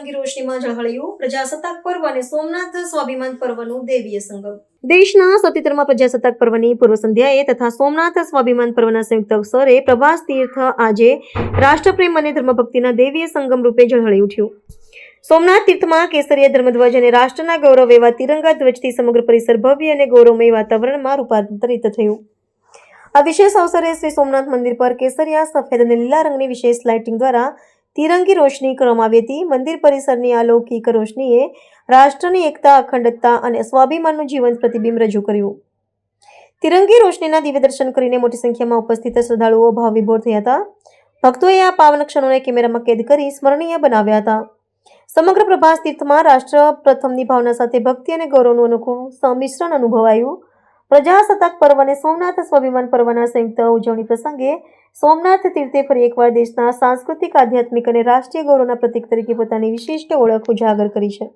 તિરંગી રોશનીમાં ઝળહળ્યું પ્રજાસત્તાક પર્વ અને સોમનાથ સ્વાભિમાન પર્વનું દેવીય સંગમ। દેશના 77મા પ્રજાસત્તાક પર્વની પૂર્વ સંધ્યાએ તથા સોમનાથ સ્વાભિમાન પર્વના સંયુક્ત અવસરે પ્રભાસ તીર્થ આજે રાષ્ટ્રપ્રેમ અને ધર્મભક્તિના દેવીય સંગમ રૂપે ઝળહળી ઉઠ્યું। સોમનાથ તીર્થમાં કેસરીય ધર્મધ્વજ અને રાષ્ટ્રના ગૌરવ એવા તિરંગા ધ્વજથી સમગ્ર પરિસર ભવ્ય અને ગૌરવમય વાતાવરણમાં રૂપાંતરિત થયું। આ વિશેષ અવસરે શ્રી સોમનાથ મંદિર પર કેસરિયા, સફેદ અને લીલા રંગની વિશેષ લાઇટિંગ દ્વારા તિરંગી રોશની કરવામાં આવી હતી। મંદિર પરિસરની અલૌકિક રોશનીએ રાષ્ટ્રની એકતા, અખંડતા અને સ્વાભિમાનનું જીવંત પ્રતિબિંબ રજૂ કર્યું। તિરંગી રોશનીના દિવ્ય દર્શન કરીને મોટી સંખ્યામાં ઉપસ્થિત શ્રદ્ધાળુઓ ભાવવિભોર થયા હતા। ભક્તોએ આ પાવન ક્ષણોને કેમેરામાં કેદ કરી સ્મરણીય બનાવ્યા હતા। સમગ્ર પ્રભાસ તીર્થમાં રાષ્ટ્ર પ્રથમની ભાવના સાથે ભક્તિ અને ગૌરવનું અનોખું સંમિશ્રણ અનુભવાયું। પ્રજાસત્તાક પર્વ અને સોમનાથ સ્વાભિમાન પર્વના સંયુક્ત ઉજવણી પ્રસંગે સોમનાથ તીર્થે ફરી એકવાર દેશના સાંસ્કૃતિક, આધ્યાત્મિક અને રાષ્ટ્રીય ગૌરવના પ્રતીક તરીકે પોતાની વિશિષ્ટ ઓળખ ઉજાગર કરી છે।